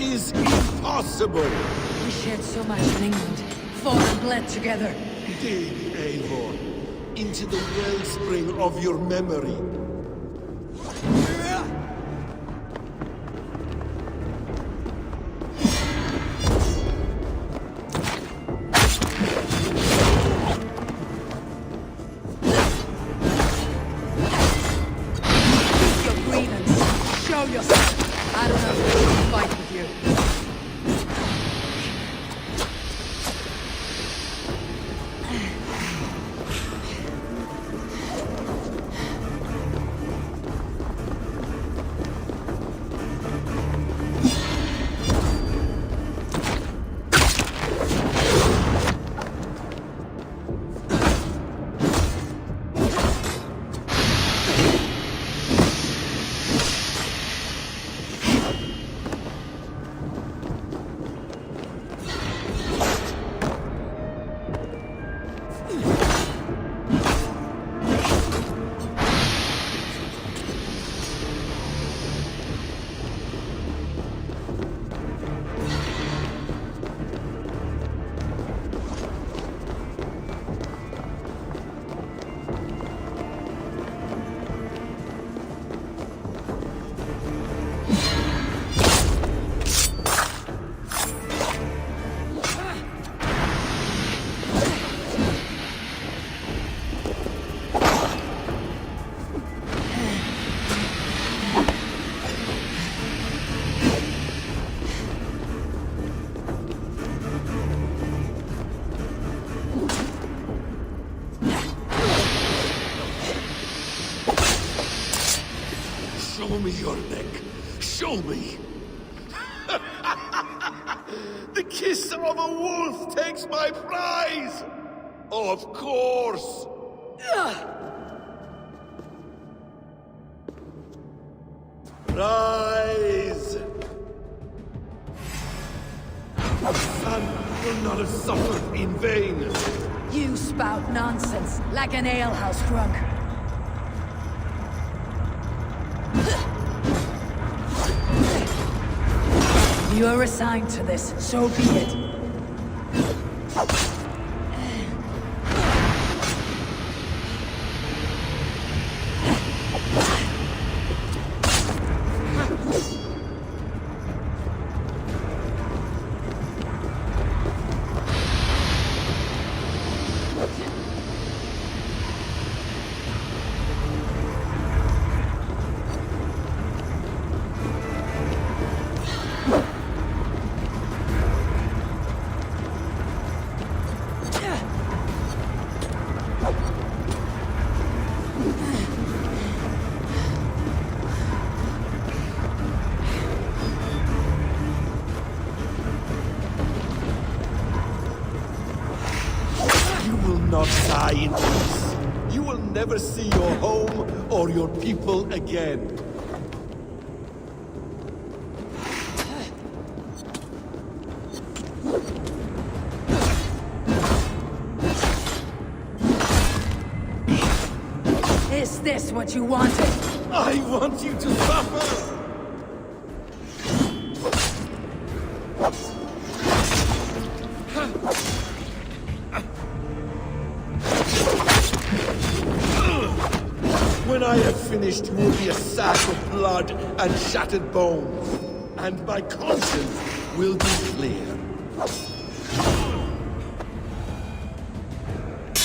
is impossible! We shared so much in England. Fought and bled together. Dig, Eivor, into the wellspring of your memory. Your grievance. Show yourself. I don't know if I can fight with you. Show me your neck. Show me. The kiss of a wolf takes my prize. Of course. Rise. Son will not have suffered in vain. You spout nonsense, like an alehouse drunk. You are assigned to this, so be it. Not die in peace. You will never see your home or your people again. Is this what you wanted? I want you to suffer! When I have finished, you will be a sack of blood and shattered bones, and my conscience will be clear.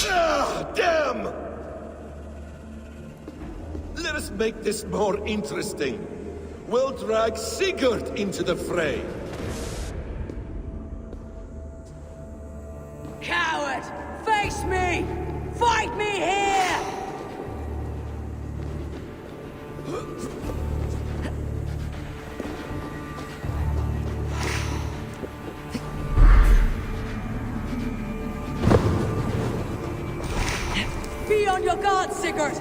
Ah, damn! Let us make this more interesting. We'll drag Sigurd into the fray. Coward! Face me! Fight me here! Be on your guard, Sigurd!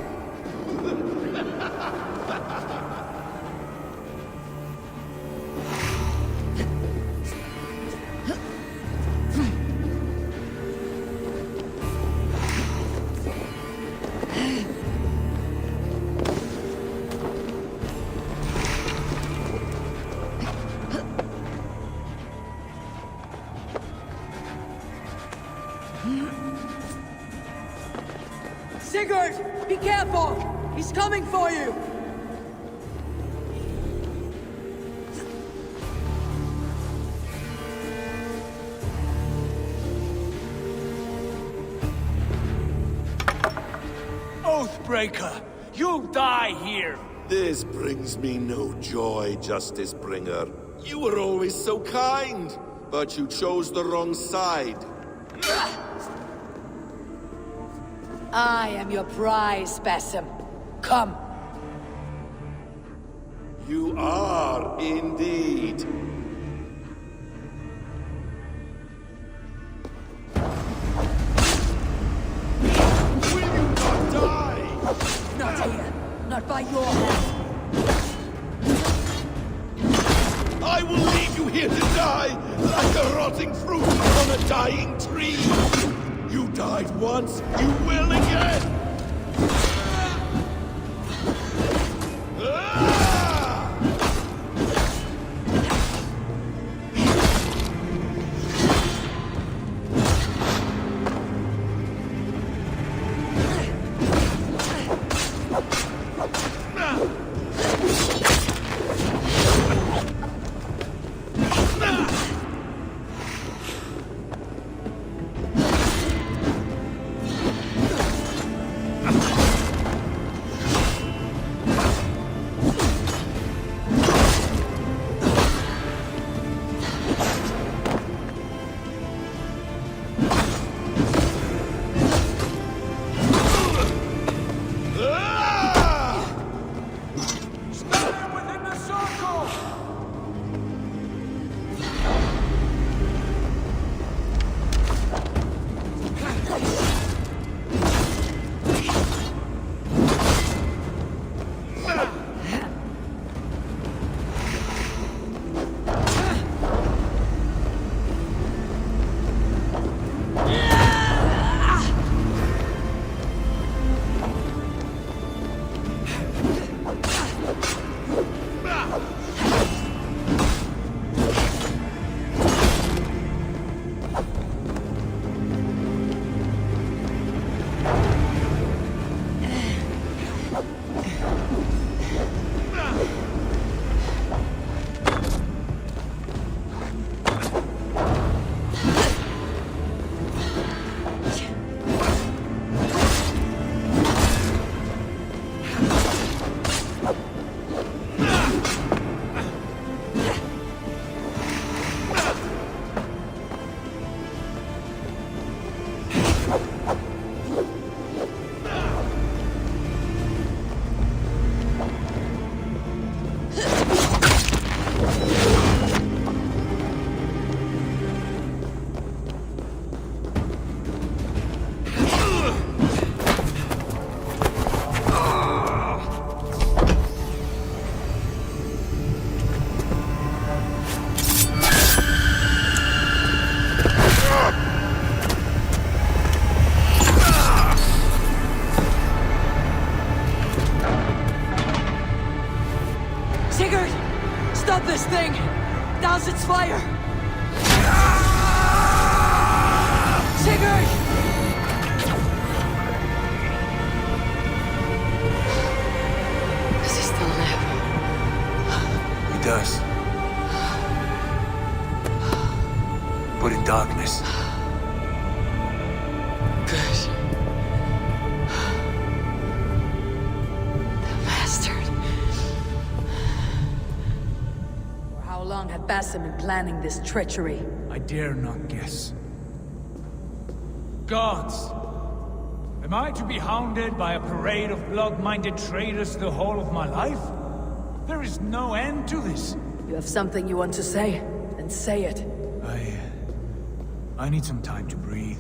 Be careful! He's coming for you! Oathbreaker! You'll die here! This brings me no joy, Justice Bringer. You were always so kind, but you chose the wrong side. I am your prize, Basim. Come. You are indeed. Will you not die? Not here. Not by your hand. I will leave you here to die, like a rotting fruit on a dying tree. You died once, you will again! Stop this thing! Douse its fire! Sigurd! Does he still live? He does. But in darkness. Good. The bastard. For how long had Basim been planning this treachery? I dare not guess. Gods! Am I to be hounded by a parade of blood-minded traitors the whole of my life? There is no end to this. You have something you want to say? Then say it. I need some time to breathe.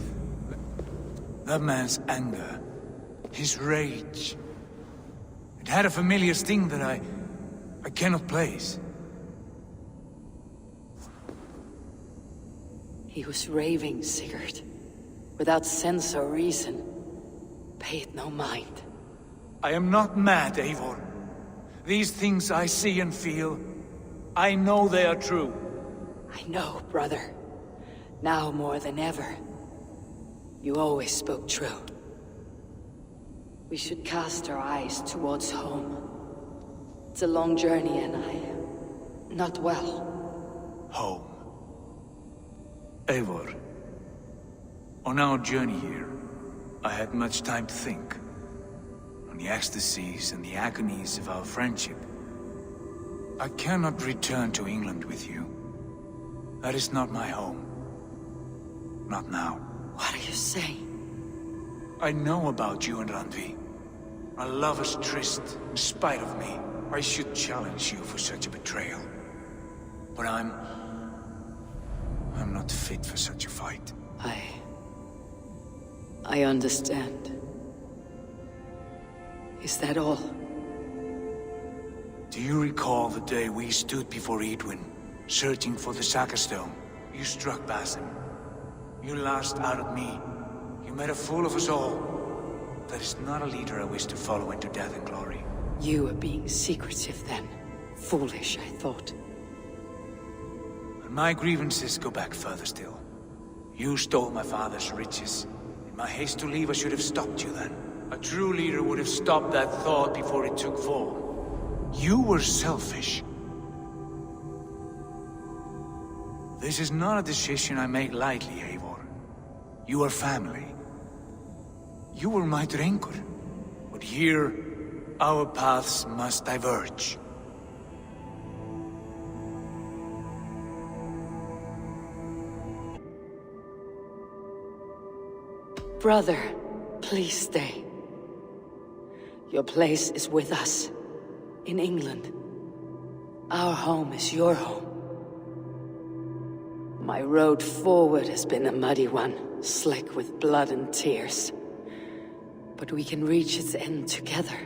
That man's anger, his rage, it had a familiar sting that I cannot place. He was raving, Sigurd. Without sense or reason. Pay it no mind. I am not mad, Eivor. These things I see and feel, I know they are true. I know, brother. Now more than ever. You always spoke true. We should cast our eyes towards home. It's a long journey and I'm not well. Home. Eivor. On our journey here, I had much time to think. On the ecstasies and the agonies of our friendship. I cannot return to England with you. That is not my home. Not now. What are you saying? I know about you and Randvi. Our lover's tryst, in spite of me. I should challenge you for such a betrayal. But I'm not fit for such a fight. I understand. Is that all? Do you recall the day we stood before Edwin, searching for the Saga Stone? You struck Basim. You lashed out at me. You made a fool of us all. That is not a leader I wish to follow into death and glory. You are being secretive then. Foolish, I thought. And my grievances go back further still. You stole my father's riches. In my haste to leave, I should have stopped you then. A true leader would have stopped that thought before it took form. You were selfish. This is not a decision I make lightly, Eivor. You are family. You were my Drengur. But here, our paths must diverge. Brother, please stay. Your place is with us. In England. Our home is your home. My road forward has been a muddy one, slick with blood and tears. But we can reach its end together.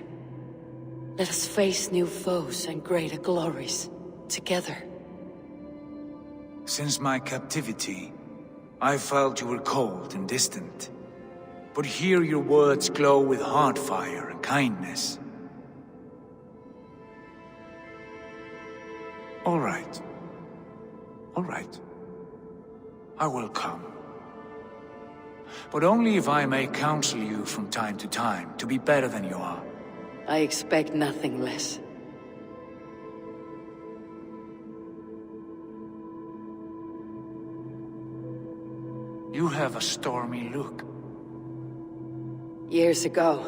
Let us face new foes and greater glories, together. Since my captivity, I felt you were cold and distant. But here your words glow with heart fire and kindness. All right. All right. I will come. But only if I may counsel you from time to time to be better than you are. I expect nothing less. You have a stormy look. Years ago,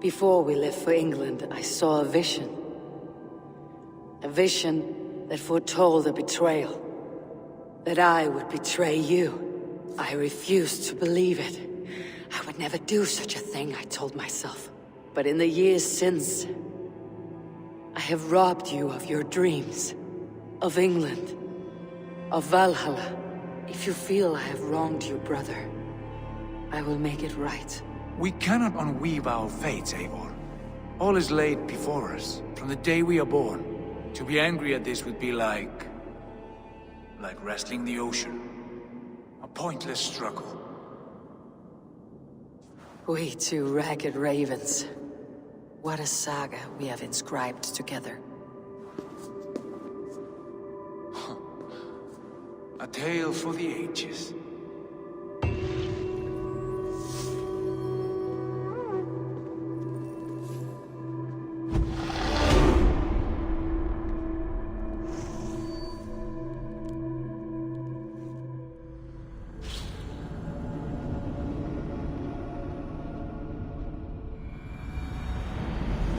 before we left for England, I saw a vision. A vision that foretold a betrayal. That I would betray you. I refused to believe it. I would never do such a thing, I told myself. But in the years since, I have robbed you of your dreams. Of England. Of Valhalla. If you feel I have wronged you, brother, I will make it right. We cannot unweave our fates, Eivor. All is laid before us, from the day we are born. To be angry at this would be like wrestling the ocean. A pointless struggle. We two ragged ravens. What a saga we have inscribed together. A tale for the ages.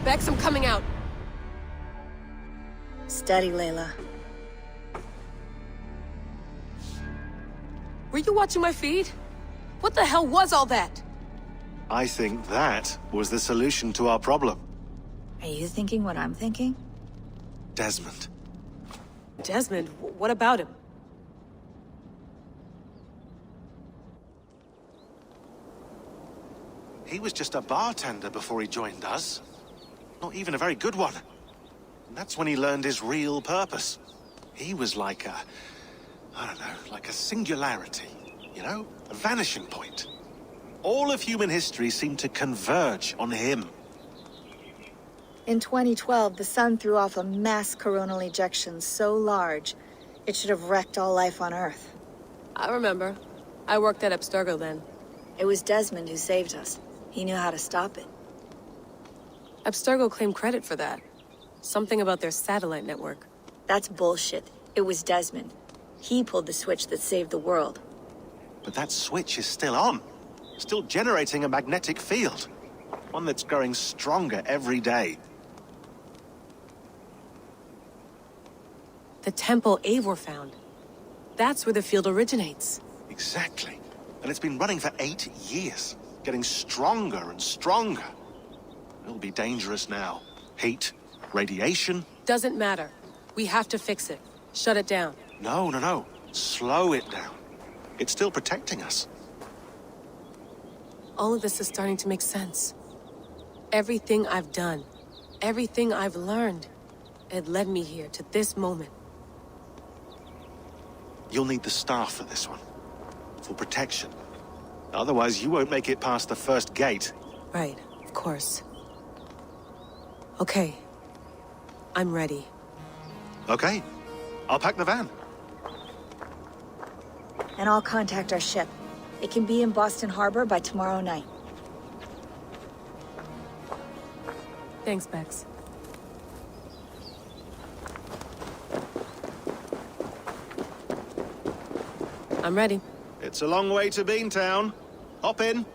Bex, I'm coming out. Steady, Layla. Were you watching my feed? What the hell was all that? I think that was the solution to our problem. Are you thinking what I'm thinking? Desmond. Desmond, what about him? He was just a bartender before he joined us. Not even a very good one. And that's when he learned his real purpose. He was like I don't know, like a singularity, you know? A vanishing point. All of human history seemed to converge on him. In 2012, the sun threw off a mass coronal ejection so large, it should have wrecked all life on Earth. I remember. I worked at Abstergo then. It was Desmond who saved us. He knew how to stop it. Abstergo claimed credit for that. Something about their satellite network. That's bullshit. It was Desmond. He pulled the switch that saved the world. But that switch is still on. Still generating a magnetic field. One that's growing stronger every day. The temple Eivor found. That's where the field originates. Exactly. And it's been running for 8 years. Getting stronger and stronger. It'll be dangerous now. Heat, radiation. Doesn't matter. We have to fix it. Shut it down. No. Slow it down. It's still protecting us. All of this is starting to make sense. Everything I've done, everything I've learned, it led me here to this moment. You'll need the staff for this one. For protection. Otherwise, you won't make it past the first gate. Right, of course. Okay. I'm ready. Okay. I'll pack the van. And I'll contact our ship. It can be in Boston Harbor by tomorrow night. Thanks, Bex. I'm ready. It's a long way to Beantown. Hop in.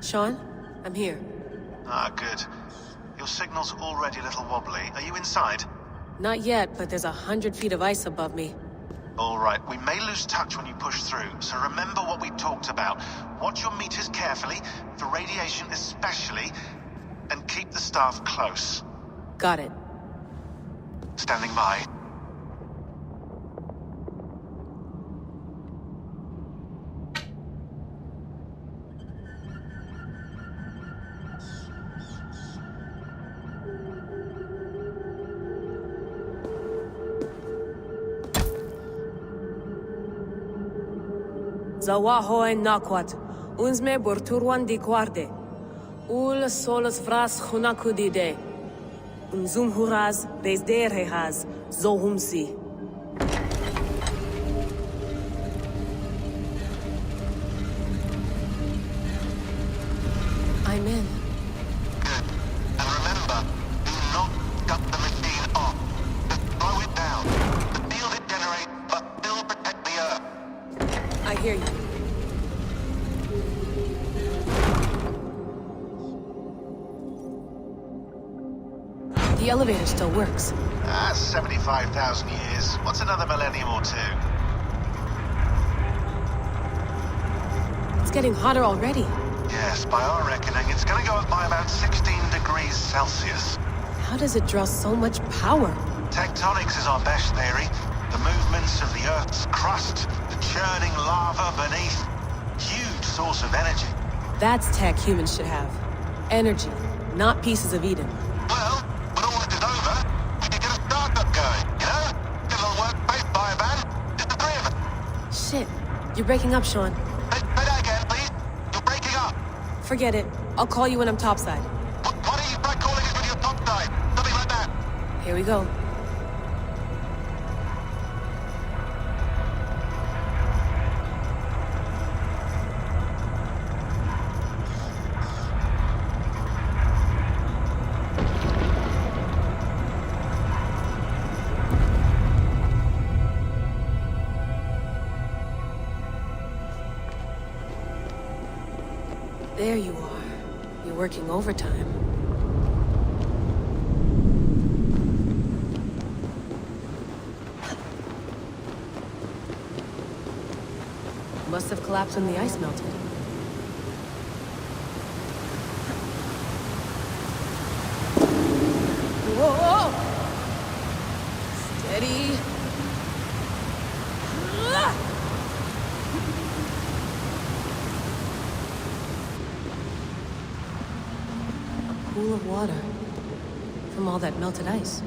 Sean, I'm here. Ah, good. Your signal's already a little wobbly. Are you inside? Not yet, but there's 100 feet of ice above me. All right, we may lose touch when you push through, so remember what we talked about. Watch your meters carefully, for radiation especially, and keep the staff close. Got it. Standing by. Zawaho en nakwat, unzme borturwan di guarde. Ul solos vras hunakudide. Unzum huraz, bezderehaz, zohumsi. I'm in. Good. And remember, do not cut the machine off. Just slow it down. The field it generates, but still protect the Earth. I hear you. The elevator still works. 75,000 years. What's another millennium or two? It's getting hotter already. Yes, by our reckoning, it's gonna go up by about 16 degrees Celsius. How does it draw so much power? Tectonics is our best theory. The movements of the Earth's crust, the churning lava beneath. Huge source of energy. That's tech humans should have. Energy, not pieces of Eden. Well, when all this is over, we could get a startup going, you know? Get a little workspace, buy a van, just the three of us. Shit, you're breaking up, Sean. Say that again, please. You're breaking up. Forget it. I'll call you when I'm topside. Why don't you try calling us when you're topside? Something like that. Here we go. There you are. You're working overtime. Must have collapsed when the ice melted. Whoa! Steady. A pool of water from all that melted ice.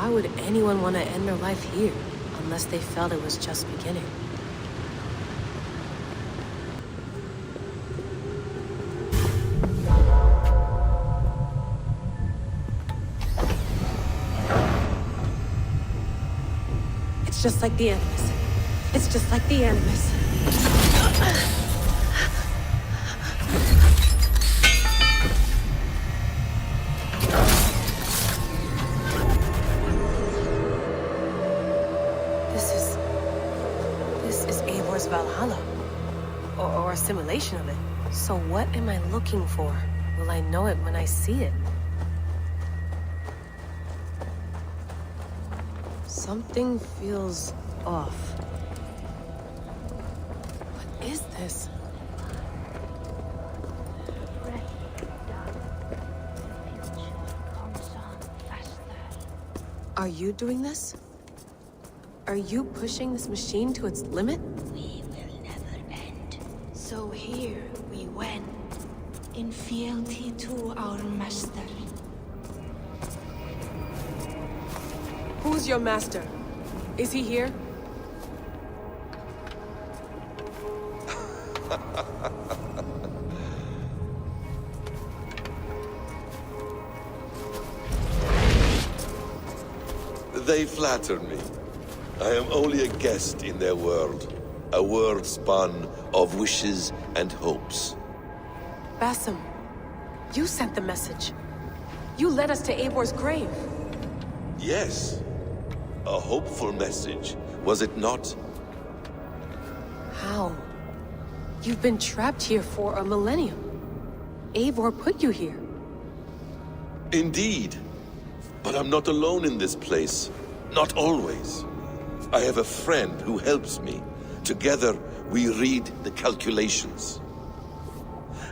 Why would anyone want to end their life here, unless they felt it was just beginning? It's just like the Animus. It's just like the Animus. This is Eivor's Valhalla. Or a simulation of it. So what am I looking for? Will I know it when I see it? Something feels off. What is this? Are you doing this? Are you pushing this machine to its limit? We will never end. So here we went, in fealty to our master. Who's your master? Is he here? They flatter me. I am only a guest in their world. A world spun of wishes and hopes. Basim, you sent the message. You led us to Eivor's grave. Yes. A hopeful message, was it not? How? You've been trapped here for a millennium. Eivor put you here. Indeed. But I'm not alone in this place. Not always. I have a friend who helps me. Together, we read the calculations.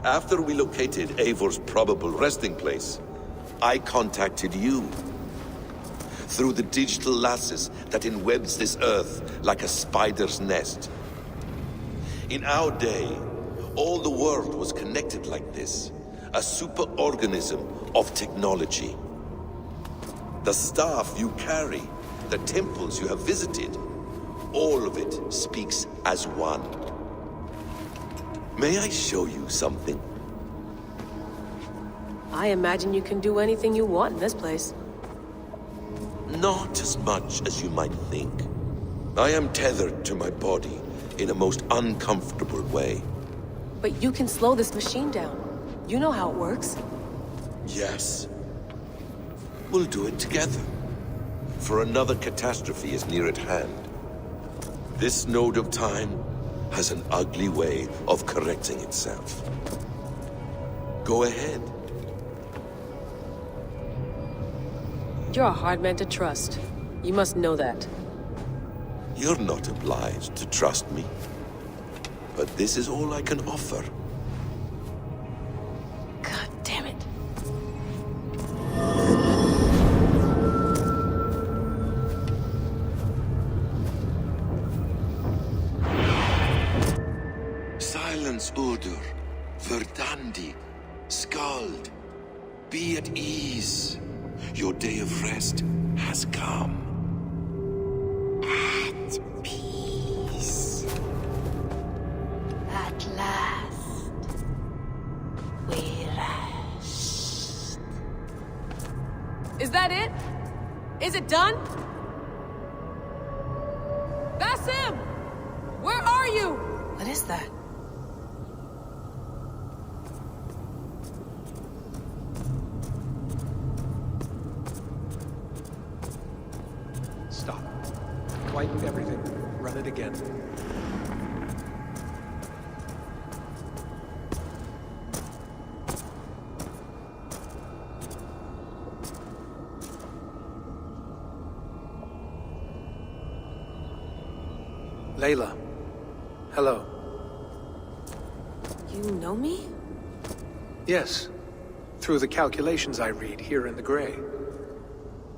After we located Eivor's probable resting place, I contacted you. Through the digital lasses that enwebs this Earth like a spider's nest. In our day, all the world was connected like this. A superorganism of technology. The staff you carry, the temples you have visited, all of it speaks as one. May I show you something? I imagine you can do anything you want in this place. Not as much as you might think. I am tethered to my body in a most uncomfortable way. But you can slow this machine down. You know how it works. Yes. We'll do it together. For another catastrophe is near at hand. This node of time has an ugly way of correcting itself. Go ahead. You're a hard man to trust. You must know that. You're not obliged to trust me. But this is all I can offer. God damn it. Silence, Udur. Verdandi. Skald. Be at ease. Your day of rest has come. At peace. At last, we rest. Is that it? Is it done? Basim! Where are you? What is that? Stop. Wipe everything. Run it again. Layla. Hello. You know me? Yes. Through the calculations I read here in the gray.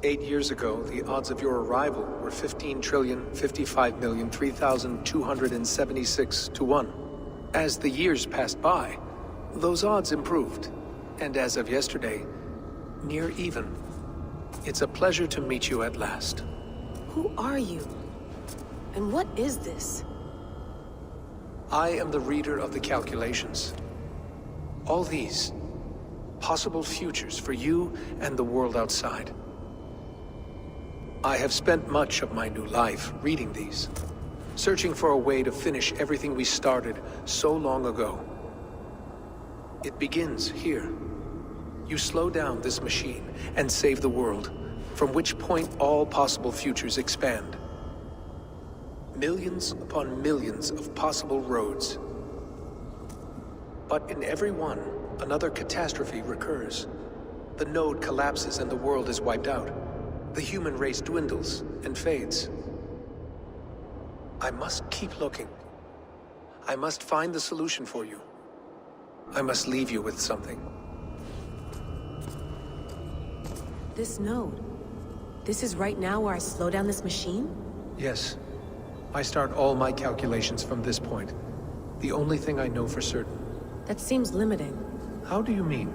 8 years ago, the odds of your arrival were 15,055,003,276 to 1. As the years passed by, those odds improved, and as of yesterday, near even. It's a pleasure to meet you at last. Who are you? And what is this? I am the reader of the calculations. All these possible futures for you and the world outside. I have spent much of my new life reading these, searching for a way to finish everything we started so long ago. It begins here. You slow down this machine and save the world, from which point all possible futures expand. Millions upon millions of possible roads. But in every one, another catastrophe recurs. The node collapses and the world is wiped out. The human race dwindles and fades. I must keep looking. I must find the solution for you. I must leave you with something. This node. This is right now where I slow down this machine? Yes. I start all my calculations from this point. The only thing I know for certain. That seems limiting. How do you mean?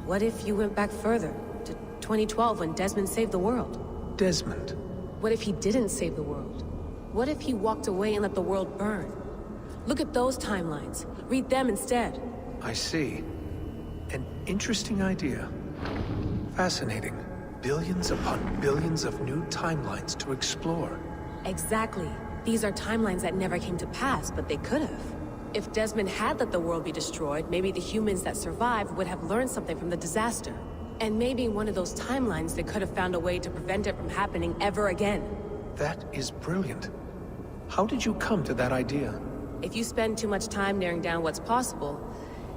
What if you went back further, to 2012 when Desmond saved the world? Desmond? What if he didn't save the world? What if he walked away and let the world burn? Look at those timelines. Read them instead. I see. An interesting idea. Fascinating. Billions upon billions of new timelines to explore. Exactly. These are timelines that never came to pass, but they could have. If Desmond had let the world be destroyed, maybe the humans that survived would have learned something from the disaster. And maybe in one of those timelines they could have found a way to prevent it from happening ever again. That is brilliant. How did you come to that idea? If you spend too much time narrowing down what's possible,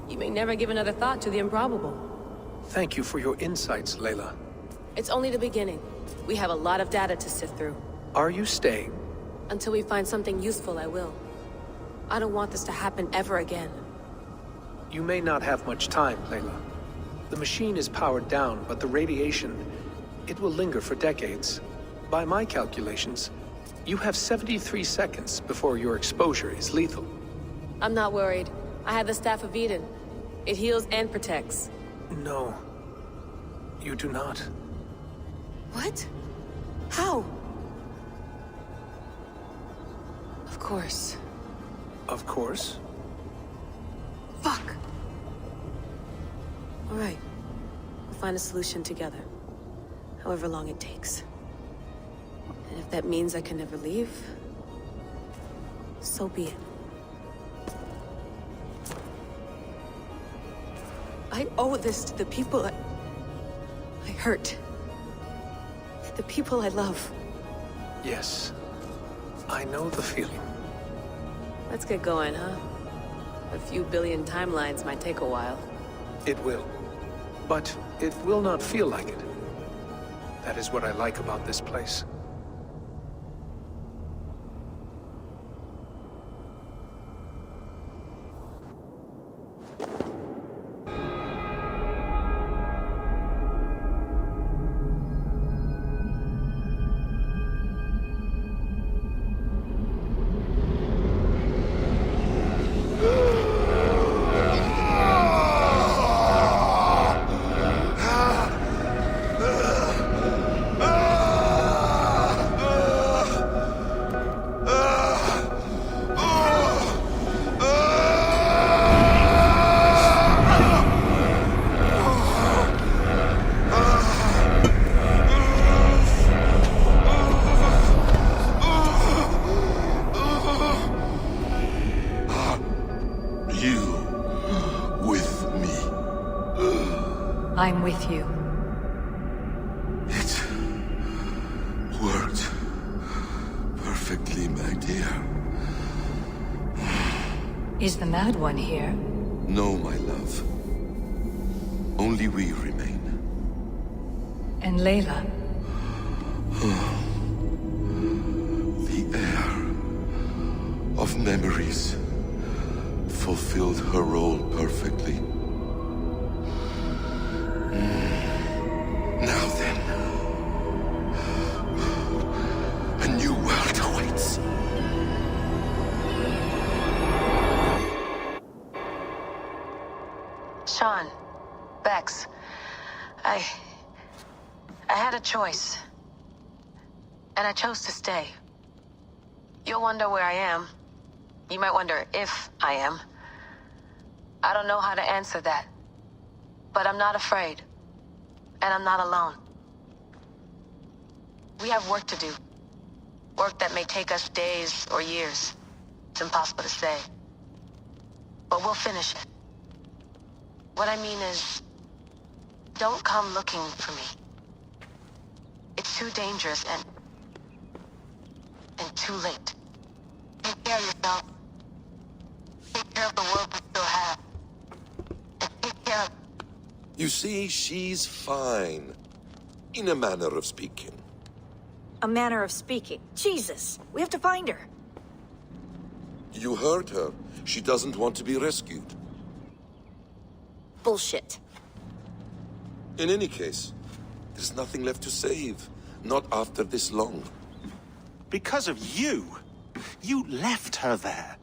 you may never give another thought to the improbable. Thank you for your insights, Layla. It's only the beginning. We have a lot of data to sift through. Are you staying? Until we find something useful, I will. I don't want this to happen ever again. You may not have much time, Layla. The machine is powered down, but the radiation, it will linger for decades. By my calculations, you have 73 seconds before your exposure is lethal. I'm not worried. I have the Staff of Eden. It heals and protects. No. You do not. What? How? Of course. Of course. Fuck! All right. We'll find a solution together. However long it takes. And if that means I can never leave, so be it. I owe this to the people I hurt. The people I love. Yes. I know the feeling. Let's get going, huh? A few billion timelines might take a while. It will. But it will not feel like it. That is what I like about this place. I'm with you. It worked perfectly, my dear. Is the Mad One here? No, my love. Only we remain. And Layla? The air of memories fulfilled her role perfectly. Now then, a new world awaits. Sean, Bex, I had a choice. And I chose to stay. You'll wonder where I am. You might wonder if I am. I don't know how to answer that. But I'm not afraid. And I'm not alone. We have work to do. Work that may take us days or years. It's impossible to say. But we'll finish it. What I mean is, don't come looking for me. It's too dangerous and too late. Take care of yourself. Take care of the world we still have. And take care of... You see, she's fine. In a manner of speaking. A manner of speaking. Jesus, we have to find her. You heard her. She doesn't want to be rescued. Bullshit. In any case, there's nothing left to save. Not after this long. Because of you. You left her there.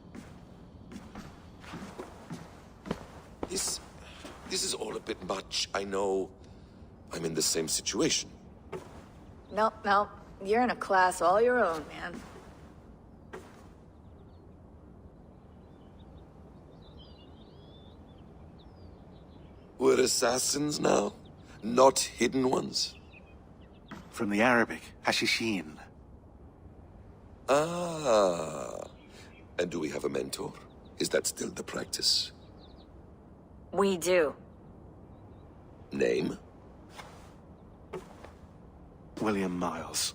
This is all a bit much, I know. I'm in the same situation. Nope. You're in a class all your own, man. We're assassins now? Not hidden ones? From the Arabic, Hashishin. Ah. And do we have a mentor? Is that still the practice? We do. Name? William Miles.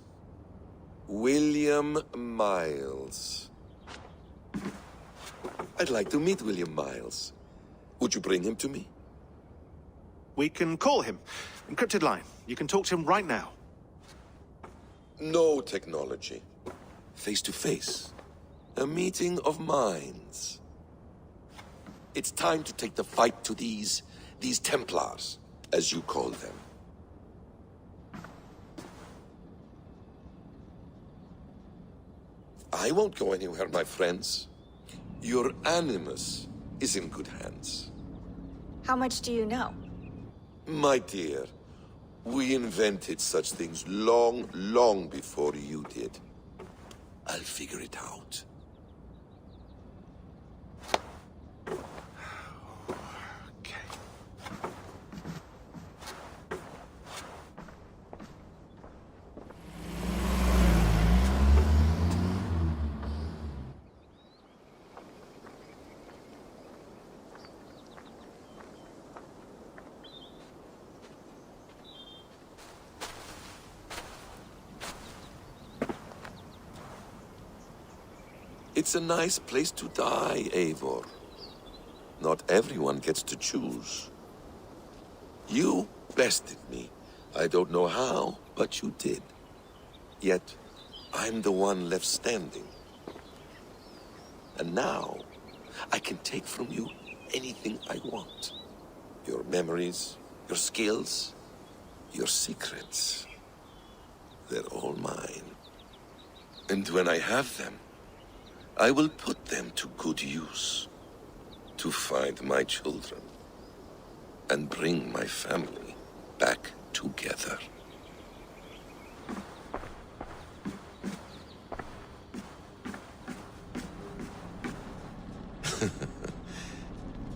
William Miles. I'd like to meet William Miles. Would you bring him to me? We can call him. Encrypted line. You can talk to him right now. No technology. Face to face. A meeting of minds. It's time to take the fight to these Templars, as you call them. I won't go anywhere, my friends. Your animus is in good hands. How much do you know? My dear, we invented such things long, long before you did. I'll figure it out. Okay. It's a nice place to die, Eivor. Not everyone gets to choose. You bested me. I don't know how, but you did. Yet, I'm the one left standing. And now, I can take from you anything I want. Your memories, your skills, your secrets. They're all mine. And when I have them, I will put them to good use. To find my children. And bring my family back together.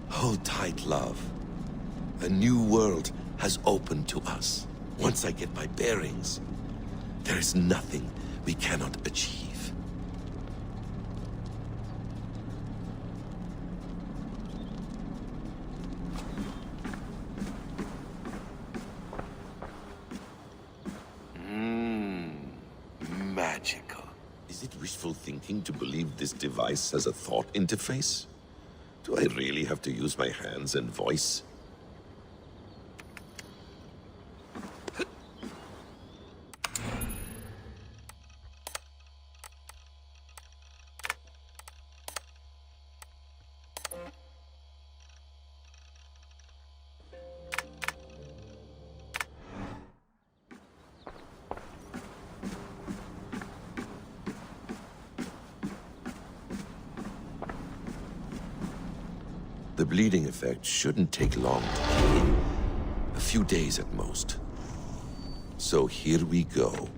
Hold tight, love. A new world has opened to us. Once I get my bearings, there is nothing we cannot achieve. Magical. Is it wishful thinking to believe this device has a thought interface? Do I really have to use my hands and voice? The bleeding effect shouldn't take long to kick in. A few days at most. So here we go.